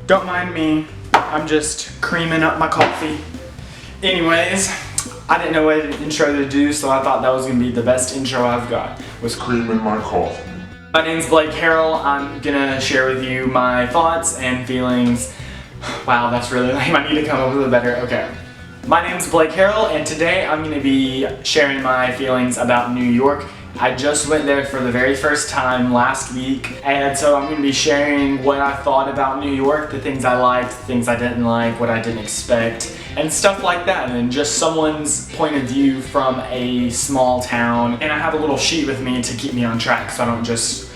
Don't mind me, I'm just creaming up my coffee. Anyways, I didn't know what intro to do, so I thought that was gonna be the best intro I've got, was creaming my coffee. My name's Blake Harrell. I'm gonna share with you my thoughts and feelings. Wow, that's really lame. I need to come up with a better, okay. My name's Blake Harrell, and today I'm gonna be sharing my feelings about New York. I just went there for the very first time last week, and so I'm going to be sharing what I thought about New York, the things I liked, the things I didn't like, what I didn't expect, and stuff like that, and just someone's point of view from a small town. And I have a little sheet with me to keep me on track so I don't just,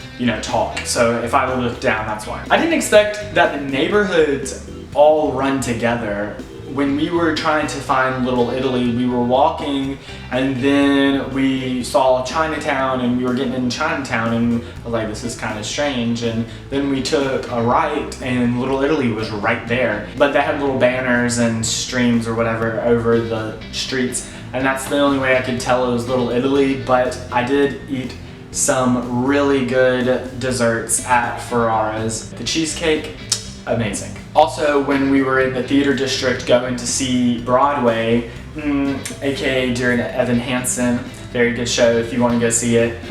talk. So if I look down, that's why. I didn't expect that the neighborhoods all run together. When we were trying to find Little Italy, we were walking and then we saw Chinatown and we were getting in Chinatown and I was like, this is kind of strange. And then we took a right and Little Italy was right there. But they had little banners and streams or whatever over the streets, and that's the only way I could tell it was Little Italy. But I did eat some really good desserts at Ferrara's. The cheesecake, amazing. Also, when we were in the theater district going to see Broadway, aka during Evan Hansen, very good show if you want to go see it.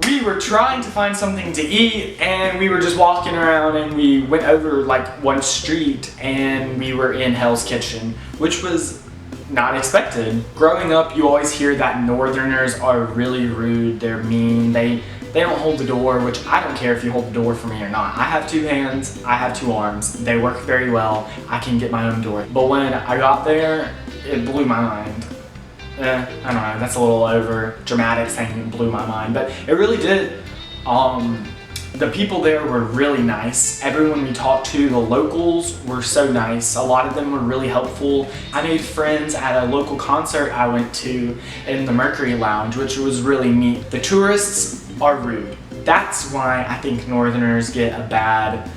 We were trying to find something to eat and we were just walking around and we went over like one street and we were in Hell's Kitchen, which was not expected. Growing up, you always hear that Northerners are really rude, they're mean, they don't hold the door, which I don't care if you hold the door for me or not. I have two hands, I have two arms, they work very well, I can get my own door. But when I got there, it blew my mind. I don't know, that's a little over dramatic saying it blew my mind, but it really did. The people there were really nice. Everyone we talked to, the locals, were so nice. A lot of them were really helpful. I made friends at a local concert I went to in the Mercury Lounge, which was really neat. The tourists are rude. That's why I think Northerners get a bad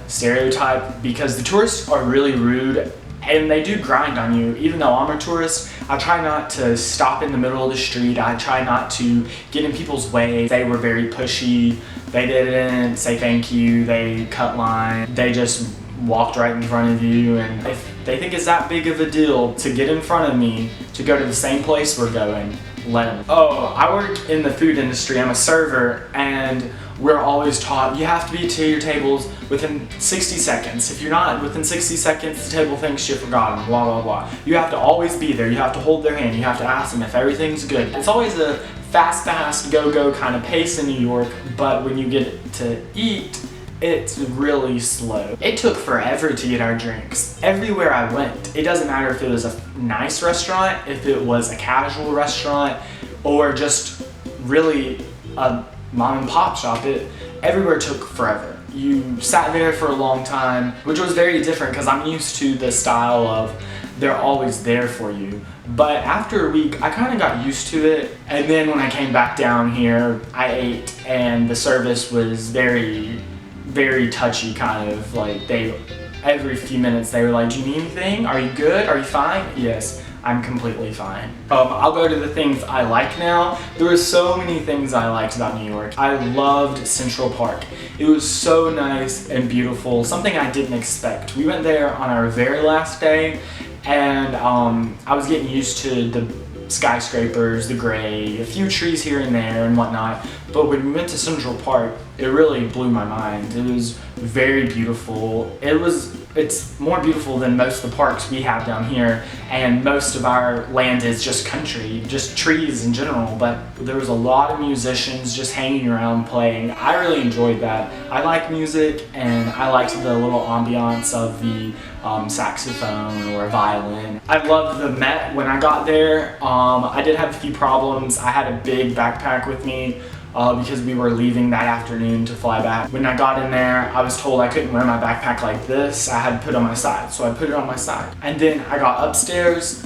stereotype, because the tourists are really rude and they do grind on you. Even though I'm a tourist, I try not to stop in the middle of the street. I try not to get in people's way. They were very pushy. They didn't say thank you. They cut line. They just walked right in front of you. And if they think it's that big of a deal to get in front of me to go to the same place we're going, let them. Oh, I work in the food industry. I'm a server, and we're always taught you have to be to your tables within 60 seconds. If you're not within 60 seconds, the table thinks you forgot them, blah, blah, blah. You have to always be there. You have to hold their hand. You have to ask them if everything's good. It's always a fast, go kind of pace in New York, but when you get to eat, it's really slow. It took forever to get our drinks. Everywhere I went, it doesn't matter if it was a nice restaurant, if it was a casual restaurant, or just really a mom and pop shop, everywhere took forever. You sat there for a long time, which was very different because I'm used to the style of they're always there for you. But after a week, I kind of got used to it. And then when I came back down here, I ate and the service was very, very touchy, kind of like every few minutes they were like, do you need anything? Are you good? Are you fine? Yes. I'm completely fine. I'll go to the things I like now. There were so many things I liked about New York. I loved Central Park. It was so nice and beautiful, something I didn't expect. We went there on our very last day, and I was getting used to the skyscrapers, the gray, a few trees here and there and whatnot. But when we went to Central Park, it really blew my mind. It was very beautiful. It's more beautiful than most of the parks we have down here, and most of our land is just country, just trees in general, but there was a lot of musicians just hanging around playing. I really enjoyed that. I like music, and I liked the little ambiance of the saxophone or violin. I loved the Met when I got there. I did have a few problems. I had a big backpack with me, because we were leaving that afternoon to fly back. When I got in there, I was told I couldn't wear my backpack like this. I had to put it on my side, so I put it on my side. And then I got upstairs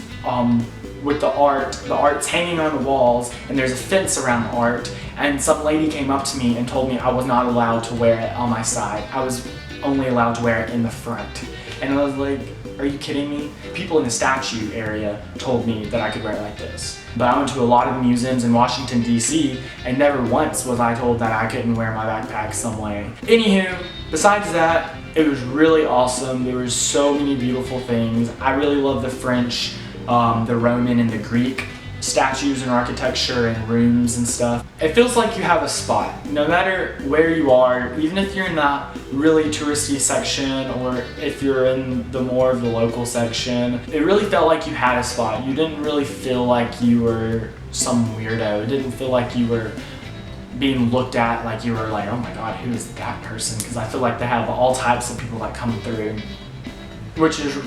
with the art's hanging on the walls, and there's a fence around the art, and some lady came up to me and told me I was not allowed to wear it on my side. I was only allowed to wear it in the front. And I was like, are are you kidding me? People in the statue area told me that I could wear it like this. But I went to a lot of the museums in Washington, D.C., and never once was I told that I couldn't wear my backpack some way. Anywho, besides that, it was really awesome. There were so many beautiful things. I really love the French, the Roman, and the Greek statues and architecture and rooms and stuff. It feels like you have a spot. No matter where you are, even if you're in that really touristy section or if you're in the more of the local section, it really felt like you had a spot. You didn't really feel like you were some weirdo. It didn't feel like you were being looked at like you were like, oh my god, who is that person? Because I feel like they have all types of people that come through, which is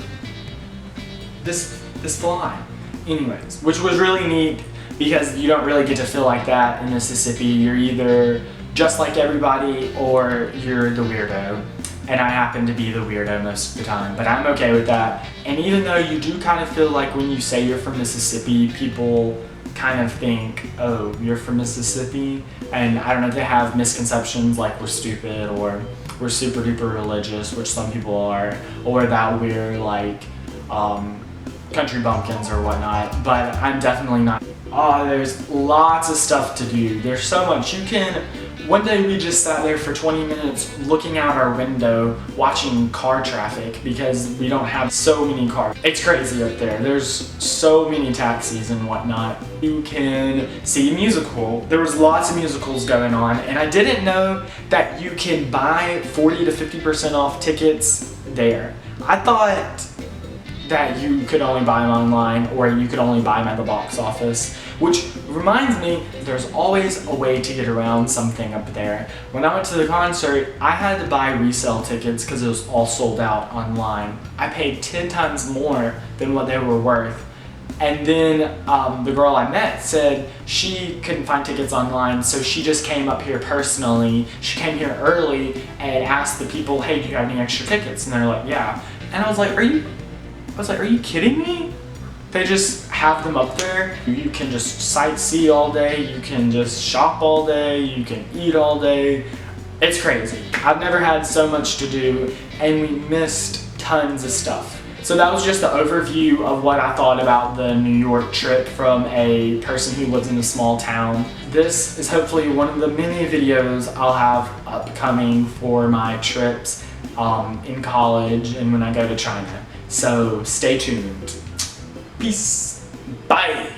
this fly. Anyways, which was really neat because you don't really get to feel like that in Mississippi. You're either just like everybody or you're the weirdo. And I happen to be the weirdo most of the time, but I'm okay with that. And even though you do kind of feel like when you say you're from Mississippi, people kind of think, oh, you're from Mississippi? And I don't know, they have misconceptions like we're stupid or we're super duper religious, which some people are, or that we're like, country bumpkins or whatnot, but I'm definitely not. Oh, there's lots of stuff to do. There's so much. One day we just sat there for 20 minutes looking out our window watching car traffic because we don't have so many cars. It's crazy up there. There's so many taxis and whatnot. You can see a musical. There was lots of musicals going on, and I didn't know that you can buy 40 to 50% off tickets there. I thought that you could only buy them online or you could only buy them at the box office, which reminds me, there's always a way to get around something up there. When I went to the concert, I had to buy resale tickets because it was all sold out online. I paid 10 times more than what they were worth. And then the girl I met said she couldn't find tickets online, so she just came up here personally. She came here early and asked the people, hey, do you have any extra tickets? And they're like, yeah. And I was like, are you kidding me? They just have them up there. You can just sightsee all day, you can just shop all day, you can eat all day. It's crazy. I've never had so much to do, and we missed tons of stuff. So that was just the overview of what I thought about the New York trip from a person who lives in a small town. This is hopefully one of the many videos I'll have upcoming for my trips in college and when I go to China. So stay tuned. Peace. Bye.